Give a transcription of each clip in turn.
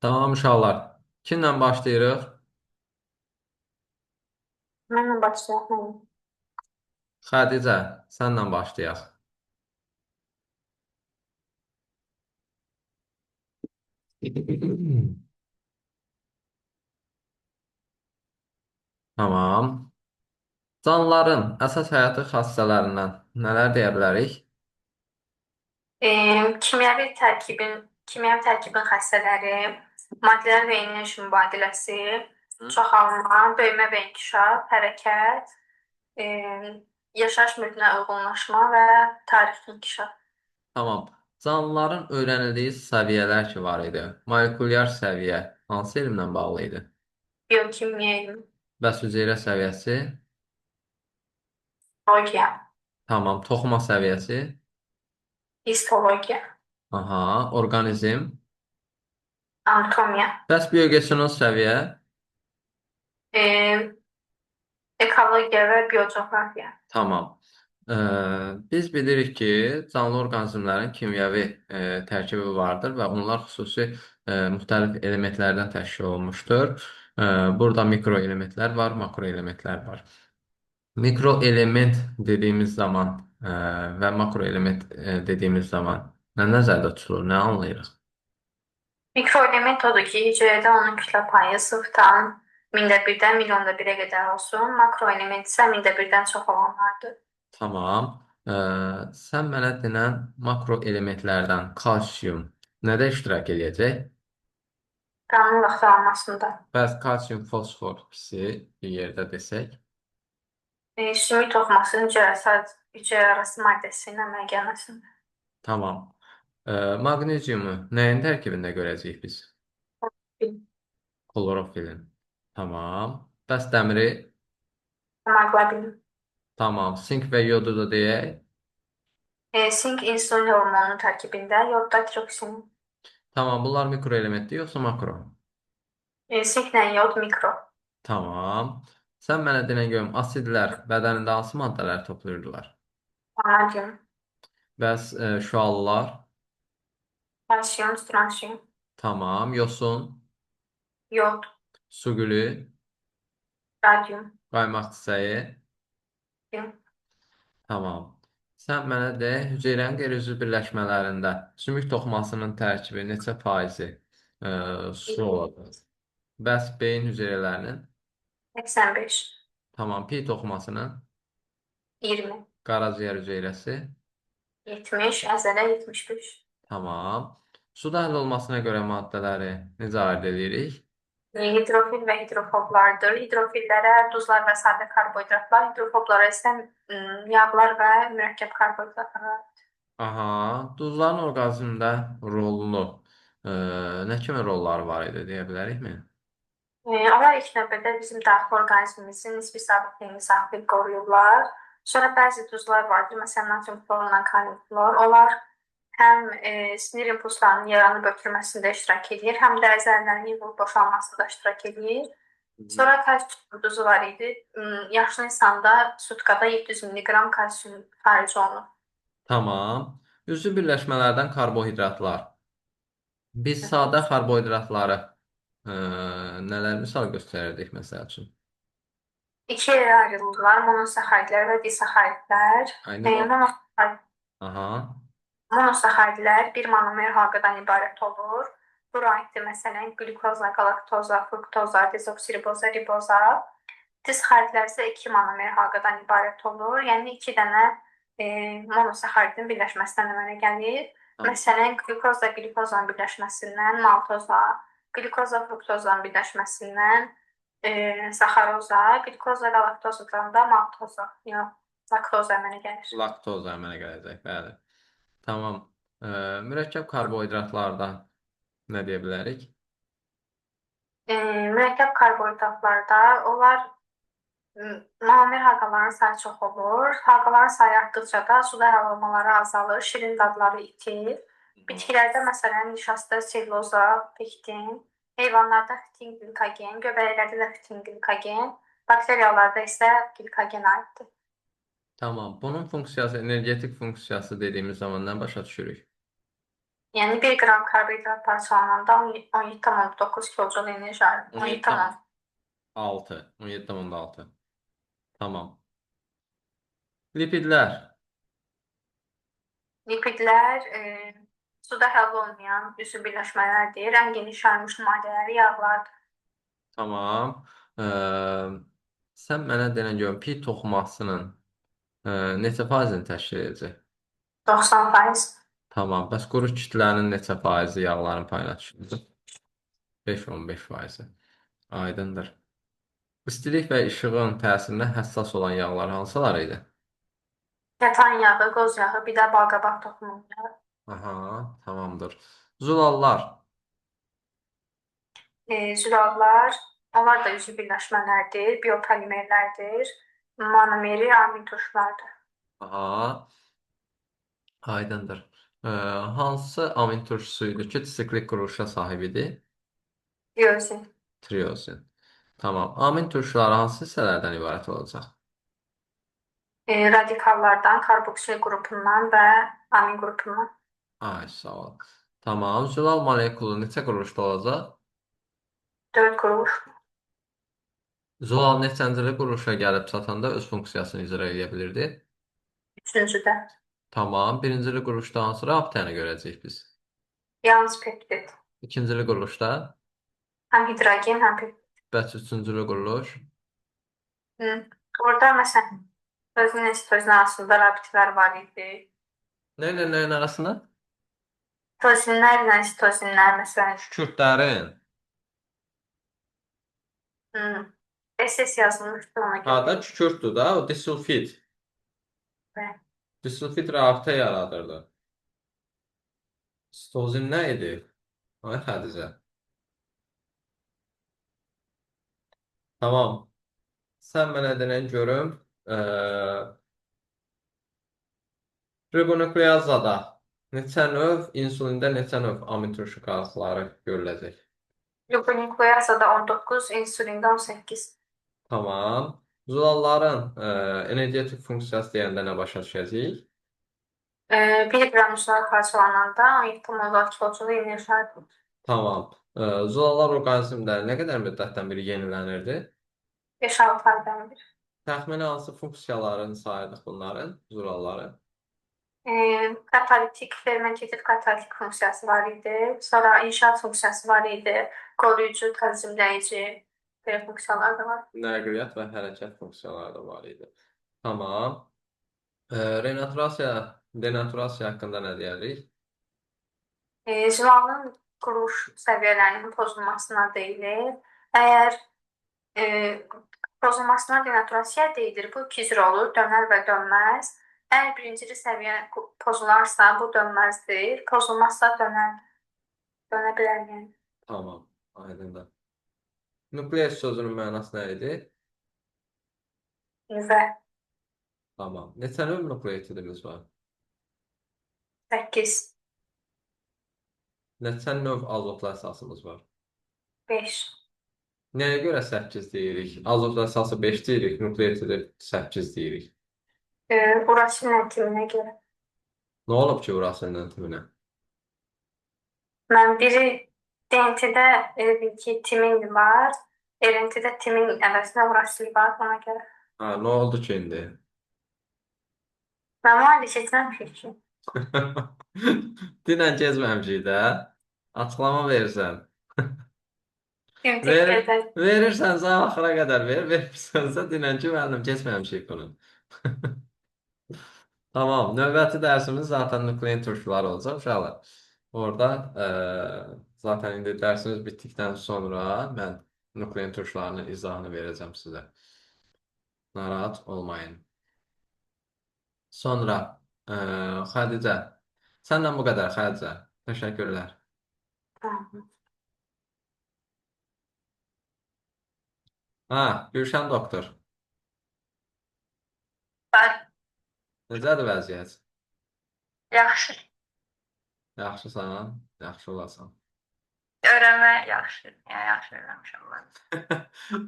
Tamam uşaqlar. Kimlə başlayırıq? Mənlə başlayaq. Xədicə, sənlə başlayaq. Tamam. Canlıların əsas həyatı xassələrindən nələr deyə bilərik? Kimyəvi tərkibin xassələri, maddələr və enerji mübadiləsi, Hı? çoxalma, böyümə və inkişaf, hərəkət, e, yaşayış mühitinə uyğunlaşma və tarixi inkişaf. Tamam. Canlıların öyrənildiyi səviyyələr ki var idi. Molekulyar səviyyə hansı elmlə bağlı idi? Biokimya elmi, Bəs hüceyrə səviyyəsi? biologiya, Tamam. Toxuma səviyyəsi? histologiya, Aha. Orqanizm? anatomiya, Bəs biogeonos səviyyə? e, ekologiya və biocoğrafiya. Tamam. Biz bilirik ki, canlı orqanizmlərin kimyəvi tərkibi vardır və onlar xüsusi müxtəlif elementlərdən təşkil olunmuşdur. Burada mikroelementlər var, makroelementlər var. Mikroelement dediyimiz zaman və makroelement dediyimiz zaman nə nəzərdə tutulur, nə anlayırıq? Mikroelement odur ki, hüceyrədə onun kütlə payı 0,1-dən milyonda birə qədər olsun. Makroelement isə mində birdən çox olanlardır. Tamam. Sən mənə denən makroelementlərdən kalsium nədə iştirak edəcək? Qanın vaxtalanmasında. Bəs kalsium, fosfor ikisi bir yerdə desək. Sümük toxumasının hüceyrə arası maddəsinin əmələ gəlməsində. Tamam. Maqneziumu nəyin tərkibində görəcəyik biz? Klorofilin. Tamam. Bəs dəmiri? Hemoqlobin. Tamam. Sink və yodu da deyək. Sink insulin hormonunun tərkibində, yodda tiroksin. Tamam. Bunlar mikroelementdir yoxsa makro? Sinklə yod mikro. Tamam. Sən mənə denən görüm, asidlər bədənində hansı maddələr toplayırdılar? Vanadium. Bəs şüallar? Kalsiyum, strontium. Tamam. Yosun, Yod. su gülü, Radium. qaymaq çiçəyi. Yod. Tamam. Sən mənə de, hüceyrənin qeyri-üzvü birləşmələrində sümük toxumasının tərkibi neçə faizi su olacaq? Bəs beyin hüceyrələrinin? 85. Tamam. Pi toxumasının? 20. Qaraciyər hüceyrəsi? 70. Əzələ 75. Tamam. Suda həll olmasına görə maddələri necə ayırd edirik? Hidrofil və hidrofoblardır. Hidrofillərə duzlar və sadə karbohidratlar, hidrofoblara isə yağlar və mürəkkəb karbohidratlar. Aha, duzların orqanizmdə rolunu, nə kimi rolları var idi deyə bilərikmi? Onlar ilk növbədə bizim daxili orqanizmimizin nisbi sabitliyini saxlayıb qoruyurlar. Sonra bəzi duzlar vardır, məsələn, natrium klorla kalium klor. Onlar həm sinir impulslarının yaranıb ötürməsində iştirak edir, həm də əzələlərin yığılıb boşalmasında iştirak edir. Sonra kalsium duzu var idi. Yaşlı insanda sutkada 700 mq kalsium xaric olunur. Tamam. Üzvü birləşmələrdən karbohidratlar. Biz sadə karbohidratları nələr misal göstərirdik məsəl üçün? İki yerə ayrılırlar. Monosaxaridlər və disaxaridlər. Aynı var. Monosaxarid Aha. Monosaxaridlər bir monomer halqadan ibarət olur. Bura aiddir məsələn qlükoza, galaktoza, fruktoza, dezoksiriboza, riboza. Disaxaridlər isə iki monomer halqadan ibarət olur. Yəni iki dənə monosaxaridin birləşməsindən əmələ gəlir. Tamam. Məsələn, qlükozla qlükozanın birləşməsindən maltoza, qlükozla fruktozanın birləşməsindən saxaroza, qlükozla galaktozadan da maltoza, yox, laktoza əmələ gəlir. Laktoz əmələ gələcək, bəli. Tamam. Mürəkkəb karbohidratlardan nə deyə bilərik? Mürəkkəb karbohidratlarda onlar monomer halqaların sayı çox olur. Halqaların sayı artdıqca da suda əlavə olmaları azalır, şirin dadları itir. Bitkilərdə məsələn nişasta, selluloza, pektin, heyvanlarda xitin glikogen, göbələklərdə də xitin glikogen, bakteriyalarda isə glikogen aiddir. Tamam. Bunun funksiyası, energetik funksiyası dediyimiz zaman nə başa düşürük? Yəni 1 qram karbohidrat parçalananda 17,9 kilojul enerji ayrılır. 17,6. 17,6. 17,6. Tamam. Lipidlər. Lipidlər suda həll olmayan üzv birləşmələrdir. Ən geniş yayılmış nümunələri yağlardır. Tamam. Sən mənə denən görüm, pi toxumasının neçə faizini təşkil edəcək? 90%. Tamam. Bəs quru kütlənin neçə faizi yağların payına düşür? 5-15 faizi. Aydındır. İstilik və işığın təsirinə həssas olan yağlar hansılar idi? Kətan yağı, qoz yağı, bir də balqabaq toxumu yağı. Aha, tamamdır. Zulallar. Zülallar, onlar da üzv birləşmələrdir, biopolimerlərdir. Monomeri amin turşulardır. Aha, aydındır. Hansı amin turşusu idi ki, siklik quruluşa sahib idi? Diozin. Triozin. Tamam. Amin turşuları hansı hissələrdən ibarət olacaq? Radikallardan, karboksil qrupundan və amin qrupundan. Ay, sağ ol. Tamam. Zülal molekulu neçə quruluşda olacaq? 4 qrup. Zülal neçəncili quruluşa gəlib çatanda öz funksiyasını icra edə bilirdi? Üçüncüdə. Tamam. Birincili quruluşda hansı rabitəni görəcəyik biz? Yalnız peptid. İkincili quruluşda? Həm hidrogen, həm peptid. Bəs üçüncülü quruluş? Orada məsələn, tozin arasında rabitələr var idi. Nə ilə nəyin arasında? Tozinlərlə sitozinlər məsələn. Kükürdlərin. SS yazılmışdı ona görə. Ha da kükürdür da, o disulfid. Evet. Disulfid rabitə yaradırdı. Sitozin nə idi? Ay Xədicə. Tamam. Sən mənə denən görüm. Ribonukleazada neçə növ, insulində neçə növ amin turşu qalıqları görüləcək? Ribonukleazada 19, insülində 18. Tamam. Zulalların energetik funksiyası deyəndə nə başa düşəcəyik? 1 qram sular parçalananda 17,6 kilojul enerji ayrılır. Tamam. Zulallar orqanizmdə nə qədər müddətdən biri yenilənirdi? 5-6 aydan bir. Təxmini hansı funksiyaların sayılır bunların, zulalların? Katalitik, fermentativ katalitik funksiyası var idi. Sonra inşaat funksiyası var idi. Qoruyucu, tənzimləyici belə funksiyalar da var. Nəqliyyat və hərəkət funksiyaları da var idi. Tamam. Renaturasiya, denaturasiya haqqında nə deyərik? Zilalın quruş səviyyələrinin pozulmasına deyilir. Əgər pozulmasına denaturasiya deyilir, bu iki cür olur, dönər və dönməz. Əgər birinci səviyyə pozularsa, bu dönməzdir. Pozulmazsa dönər. Dönə bilər yəni. Tamam, aydındır. Nukleus sözünün mənası nə idi? Nüvə. Tamam. Neçə növ nukleotidimiz var? 8, Neçə növ azotlu əsasımız var? 5. Nəyə görə 8 deyirik? Azotlu əsası 5 deyirik, nukleotidi 8 deyirik. Urasil əntiminə görə. Nə olub ki, urasinin əntiminə? Mən biri DNT-də bil ki, timin var. RNT-də timin əvəzinə urasil var, ona görə. Ha, nə oldu ki indi? Mən var keçməmişik ki. Dinən gezməmişik də. Açıqlama verirsən. Təşəkkür edərəm. Verirsənsə axıra qədər ver, verirsənsə dinən ki, müəllim keçməmişik bunu. Tamam, növbəti dərsimiz zaten nuklein turşuları olacaq uşaqlar. Orada zaten indi dərsimiz bitdikdən sonra mən nuklein turşularının izahını verəcəm sizə. Narahat olmayın. Sonra Xədicə, səndən bu qədər Xədicə. Təşəkkürlər. Tamam. Ha, Gülşən doktor, necədir vəziyyət? Yaxşı. Yaxşısan, yaxşı olasan. Öyrənmə yaxşı. Yəni yaxşı öyrənmişəm mən.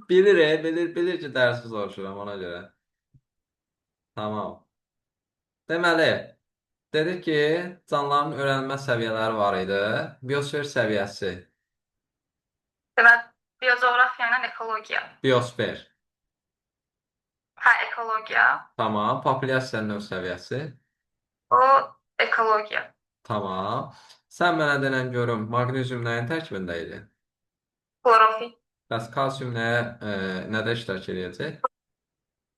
Bilir ki, dərsi soruşuram ona görə. Tamam. Deməli, Dedik ki, canlıların öyrənmə səviyyələri var idi. Biosfer səviyyəsi, Demək, biocoğrafiya ilə ekologiya. biosfer. Hə, ekologiya. Tamam. Populyasiya növ səviyyəsi. O ekologiya. Tamam. Sən mənə denən görüm, maqnezium nəyin tərkibində idi? Klorofil. Bəs kalsium nədə iştirak edəcək?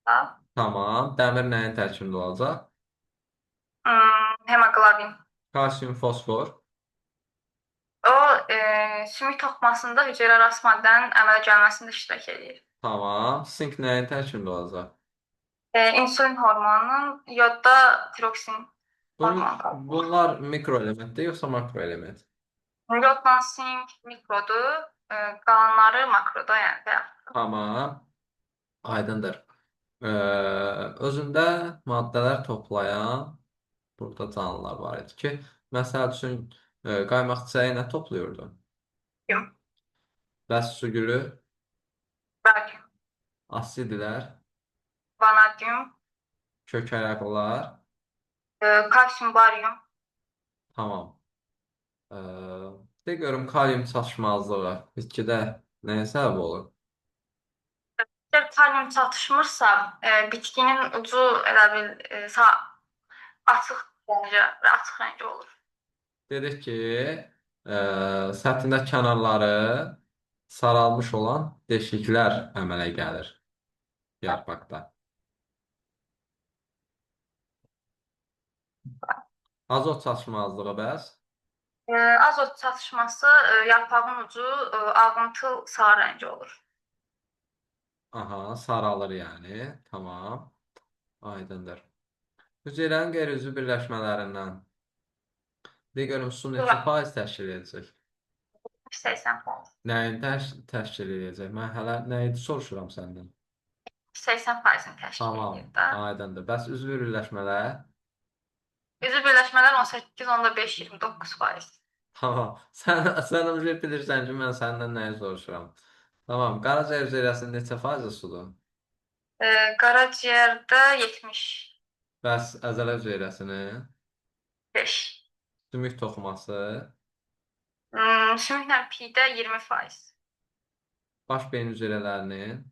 Da. Tamam. Dəmir nəyin tərkibində olacaq? Hemoqlobin. Kalsium, fosfor. O sümük toxumasında hüceyrəarası maddənin əmələ gəlməsində iştirak edir. Tamam. Sink nəyin tərkibində olacaq? İnsulin hormonunun yodda tiroksin hormonu. Bunlar mikroelementdir yoxsa makroelement? Yodla sink mikrodur, qalanları makroda, yəni bayaq. Tamam. Aydındır. Ee, Özündə maddələr toplayan burada canlılar var idi ki, məsəl üçün qaymaq çiçəyi nə toplayırdı? Yum, Bəs sugülü, barium, asidlər, vanadyum, kökərəqlar. kalsium, barium. Tamam. Ee, De görüm kalium çatışmazlığı bitkidə nəyə səbəb olur? Əgər kalium çatışmırsa, bitkinin ucu elə bil açıq açıq rəngli olur. Dedik ki, səthində kənarları saralmış olan deşiklər əmələ gəlir yarpaqda. Azot çatışmazlığı bəs? Azot çatışması yarpağın ucu ağımtıl sarı rəngli olur. Aha, saralır yəni. Tamam. Aydındır. Hüceyrənin qeyri-üzvü birləşmələrindən de görüm su neçə faiz təşkil edəcək? 80%. Nəyin təşkil edəcək? Mən hələ nə idi soruşuram səndən. 80%-ni təşkil Tamam, edir də. aydındır. Bəs üzvü birləşmələr? Üzvü birləşmələr 18,5-29%. Tamam. Sən uje bilirsən ki, mən səndən nəyi soruşuram. Tamam. Qaraciyər hüceyrəsinin neçə faizi sudur? Qaraciyərdə 75. Bəs əzələ hüceyrəsinin? Sümük toxuması? Sümüklə pidə 20%. Baş beyin hüceyrələrinin?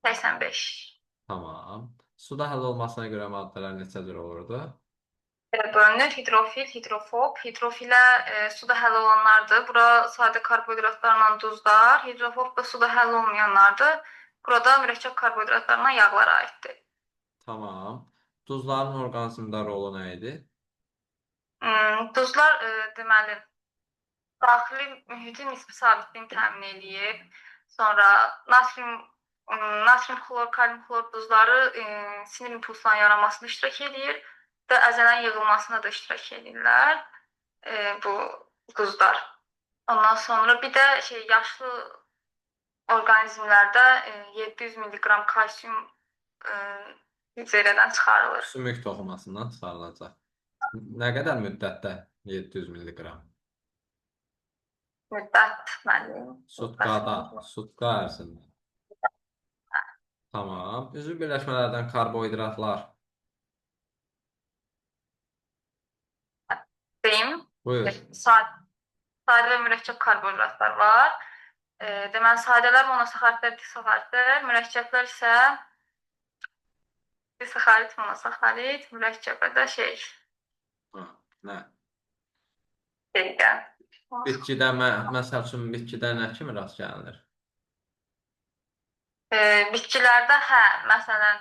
85. Tamam. Suda həll olmasına görə maddələr neçə cür olurdu? Bölünür hidrofil, hidrofob. Hidrofilə suda həll olanlardır. Bura sadə karbohidratlarla duzlar. Hidrofob da suda həll olmayanlardır. Burada mürəkkəb karbohidratlarla yağlar aiddir. Tamam. Duzların orqanizmdə rolu nə idi? Duzlar deməli daxili mühitin nisbi sabitliyini təmin edir. Sonra natrium xlor, kalium xlor duzları sinir impulslarının yaranmasında iştirak edir və əzələnin yığılmasına da iştirak edirlər bu duzlar. Ondan sonra bir də yaşlı orqanizmlərdə 700 mg kalsium hüceyrədən çıxarılır. Sümük toxumasından çıxarılacaq. Nə qədər müddətdə 700 mq? Müddət müəllim. Sutka ərzində. Tamam. Üzvü birləşmələrdən karbohidratlar. Deyim. Buyur. Sadə və mürəkkəb karbohidratlar var. Deməli, sadələr monosaxaritlər, disaxaritlər, mürəkkəblər isə disaxarit, monosaxarit, mürəkkəbə də Nə? deyilən. Bitkidə, məsəl üçün, bitkidə nə kimi rast gəlinir? Bitkilərdə məsələn,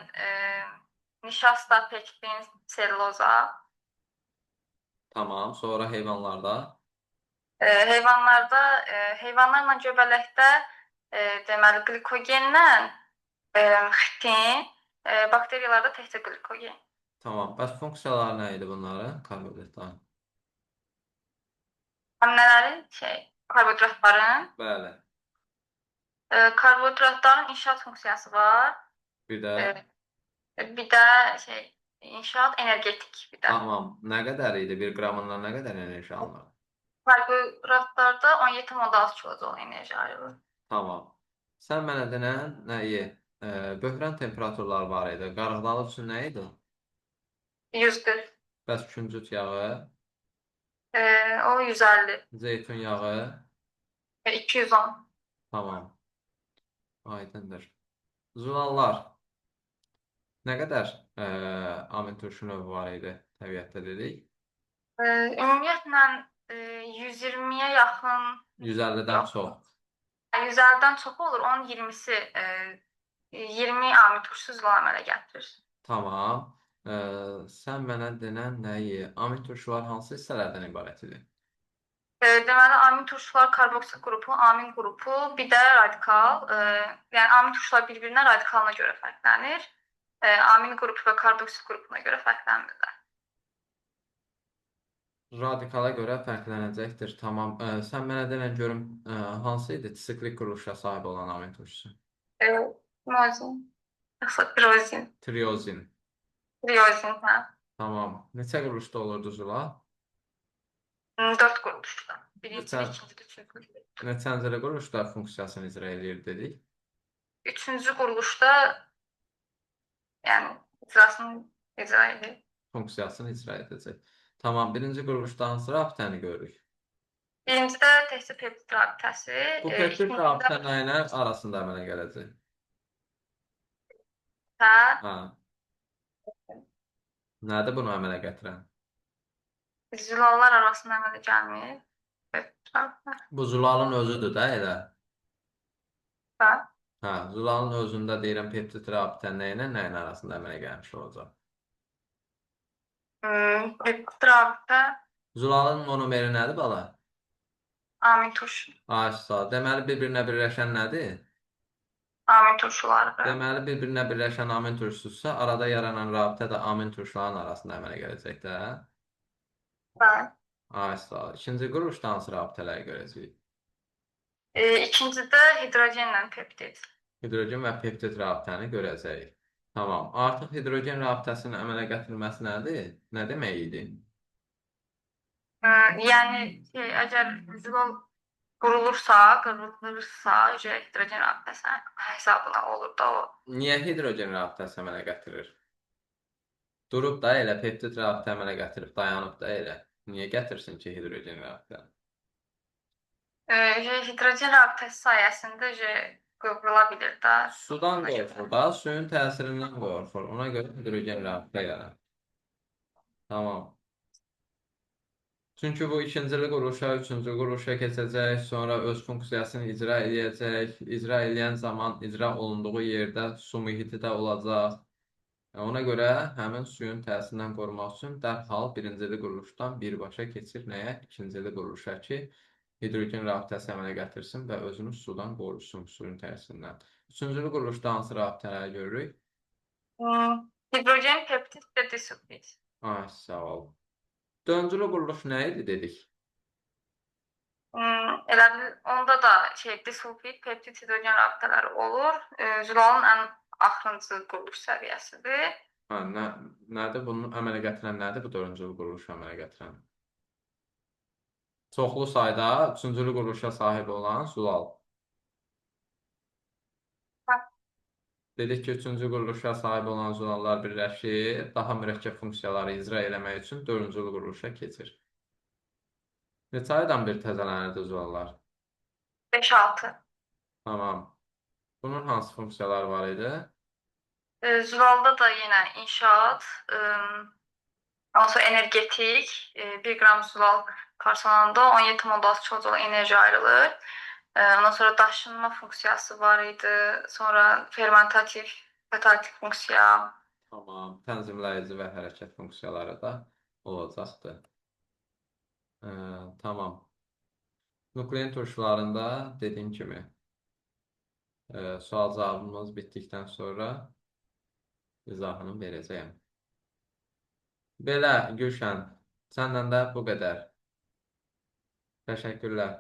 nişasta, pektin, selluloza. Tamam. Sonra heyvanlarda? Heyvanlarla göbələkdə deməli, glikogenlə xitin, bakteriyalarda təkcə glikogen. Tamam. Bəs funksiyaları nə idi bunların? Karbohidratların? Nələrin? Karbohidratların. Bəli. Karbohidratların inşaat funksiyası var. Bir də? Bir də inşaat energetik bir də. Tamam. Nə qədər idi? 1 qramından nə qədər enerji alınır? Karbohidratlarda 17,6 kilojoule enerji ayrılır. Tamam. Sən mənə denən nəyi? Böhran temperaturları var idi. Qarğıdalı üçün nə idi? 140. Bəs küncüt yağı, O 150. zeytun yağı, 210. tamam, aydındır. Zulallar, nə qədər amin turşu növü var idi təbiətdə dedik? Ümumiyyətlə 120-yə yaxın 150-dən yox. çox. 150-dən çox olur. Onun 20-si 20 amil turşusuz əmələ gətirir. Tamam. Sən mənə denən nəyi? Amin turşular hansı hissələrdən ibarət idi? Deməli, amin turşular karboksil qrupu, amin qrupu, bir də radikal. Yəni amin turşular bir-birinə radikalına görə fərqlənir. Amin qrupu və karboksil qrupuna görə fərqlənmirlər. Radikala görə fərqlənəcəkdir. Tamam. Sən mənə denən görüm hansı idi siklik quruluşa sahib olan amin turşusu? Mozin, yoxsa pirozin, Triozin. triozin, hə. Tamam. Neçə quruluşda olurdu zula? 4 qrupda. Birinci, Neçə, ikinci, üçüncü. neçəncəli quruluşda funksiyasını icra edir dedik? Üçüncü quruluşda yəni icrasını icra edir. Funksiyasını icra edəcək. Tamam. Birinci quruluşda hansı rabitəni görürük? Birincidə təkcə peptid rabitəsi, Bu peptid ikincidə rabitə nə ilə arasında əmələ gələcək? hə, Ha, nədir bunu əmələ gətirən? zülallar arasında əmələ gəlmir. Peptid rabitə. Bu zulalın özüdür də elə. Hə. Hə, zulalın özündə deyirəm peptid rabitə nə ilə nə ilə arasında əmələ gəlmiş olacaq. Peptid rabitə Zulalın monomeri nədir bala? amin turşu. Aşsa. Deməli bir-birinə birləşən nədir? Amin turşuları. Deməli bir-birinə birləşən amin turşususa arada yaranan rabitə də amin turşuların arasında əmələ gələcək də. Hə. Aşsa. İkinci quruluşda hansı rabitələri görəcəyik? İkincidə hidrogenlə peptid. Hidrogen və peptid rabitəni görəcəyik. Tamam. Artıq hidrogen rabitəsinin əmələ gətirilməsi nədir? Nə demək idi? Yəni əgər zülal qurulursa, qırılırsa, hidrogen rabitəsi hesabına olur da o. Niyə hidrogen rabitəsi əmələ gətirir? Durub da elə peptid rabitə əmələ gətirib dayanıb da elə. Niyə gətirsin ki hidrogen rabitə? Hidrogen rabitəsi sayəsində qıvrıla bilir də. Sudan qorxur da, suyun təsirindən qorxur. Ona görə hidrogen rabitə yarar. Tamam. Çünki bu ikincili quruluşa, üçüncü quruluşa keçəcək, sonra öz funksiyasını icra edəcək. İcra edən zaman icra olunduğu yerdə su mühiti də olacaq. Ona görə həmin suyun təsirindən qorumaq üçün dərhal birincili quruluşdan birbaşa keçir nəyə? İkincili quruluşa ki, hidrogen rabitəsi əmələ gətirsin və özünü sudan qorusun suyun təsirindən. Üçüncülü quruluşda hansı rabitələri görürük? Hidrogen, peptid və disulfid. Ay, sağ ol. Dördüncülü quruluş nə idi dedik? Elə onda da disulfid, peptid, hidrogen rabitələri olur. Zülalın ən axırıncı quruluş səviyyəsidir. Ha, nədir? Bunun əmələ gətirən nədir? Bu dördüncülü quruluşu əmələ gətirən. Çoxlu sayda üçüncülü quruluşa sahib olan zülal. Hə. Dedik ki, üçüncü quruluşa sahib olan zülallar birləşir, daha mürəkkəb funksiyaları icra eləmək üçün dördüncülü quruluşa keçir. Neçə aydan bir təzələnirdi zülallar? 5-6. Tamam. Bunun hansı funksiyaları var idi? Zülalda da yenə inşaat, ondan sonra energetik, 1 qram zülal parçalananda 17,6 kilojul enerji ayrılır. Ondan sonra daşınma funksiyası var idi. Sonra fermentativ, katalytik funksiya. Tamam. Tənzimləyici və hərəkət funksiyaları da olacaqdır. Tamam. Nuklein turşularında dediyim kimi sual cavabımız bitdikdən sonra izahını verəcəyəm. Belə, Gülşən, səndən də bu qədər. Təşəkkürlər.